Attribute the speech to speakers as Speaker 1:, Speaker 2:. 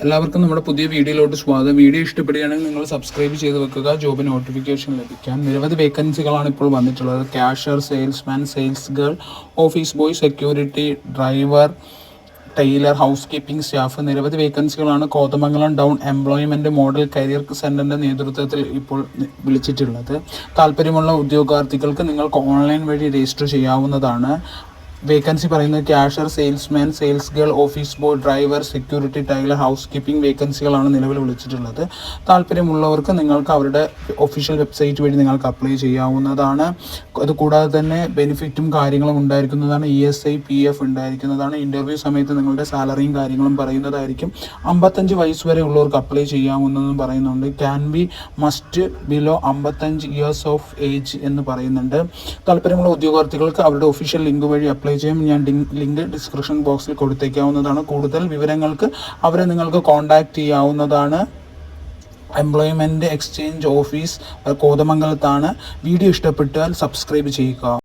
Speaker 1: എല്ലാവർക്കും നമ്മുടെ പുതിയ വീഡിയോയിലോട്ട് സ്വാഗതം. വീഡിയോ ഇഷ്ടപ്പെടുകയാണെങ്കിൽ നിങ്ങൾ സബ്സ്ക്രൈബ് ചെയ്ത് വെക്കുക, ജോബ് നോട്ടിഫിക്കേഷൻ ലഭിക്കാൻ. നിരവധി വേക്കൻസികളാണ് ഇപ്പോൾ വന്നിട്ടുള്ളത്. Cashier, salesman, sales girl, office boy, security, driver, tailor, housekeeping staff, നിരവധി വേക്കൻസികളാണ് Kothamangalam town employment model career സെൻറ്ററിൻ്റെ നേതൃത്വത്തിൽ ഇപ്പോൾ വിളിച്ചിട്ടുള്ളത്. താല്പര്യമുള്ള ഉദ്യോഗാർത്ഥികൾക്ക് നിങ്ങൾക്ക് ഓൺലൈൻ വഴി രജിസ്റ്റർ ചെയ്യാവുന്നതാണ്. വേക്കൻസി പറയുന്നത് cashier, salesman, sales girl, office boy, driver, security, tailor, housekeeping വേക്കൻസികളാണ് നിലവിൽ വിളിച്ചിട്ടുള്ളത്. താല്പര്യമുള്ളവർക്ക് നിങ്ങൾക്ക് അവരുടെ ഒഫീഷ്യൽ വെബ്സൈറ്റ് വഴി നിങ്ങൾക്ക് അപ്ലൈ ചെയ്യാവുന്നതാണ്. അതുകൂടാതെ തന്നെ ബെനിഫിറ്റും കാര്യങ്ങളും ഉണ്ടായിരിക്കുന്നതാണ്. ESI, PF ഉണ്ടായിരിക്കുന്നതാണ്. ഇൻ്റർവ്യൂ സമയത്ത് നിങ്ങളുടെ സാലറിയും കാര്യങ്ങളും പറയുന്നതായിരിക്കും. 55 വയസ്സ് വരെ ഉള്ളവർക്ക് അപ്ലൈ ചെയ്യാവുന്നതെന്ന് പറയുന്നുണ്ട്. Can be must below 55 years of age എന്ന് പറയുന്നുണ്ട്. താല്പര്യമുള്ള ഉദ്യോഗാർത്ഥികൾക്ക് അവരുടെ ഒഫീഷ്യൽ ലിങ്ക് വഴി അപ്ലൈ ചെയ്യും. ഞാൻ ലിങ്ക് ഡിസ്ക്രിപ്ഷൻ ബോക്സിൽ കൊടുത്തേക്കാവുന്നതാണ്. കൂടുതൽ വിവരങ്ങൾക്ക് അവരെ നിങ്ങൾക്ക് കോൺടാക്റ്റ് ചെയ്യാവുന്നതാണ്. എംപ്ലോയ്മെൻറ്റ് എക്സ്ചേഞ്ച് ഓഫീസ് കോതമംഗലത്താണ്. വീഡിയോ ഇഷ്ടപ്പെട്ടാൽ സബ്സ്ക്രൈബ് ചെയ്യുക.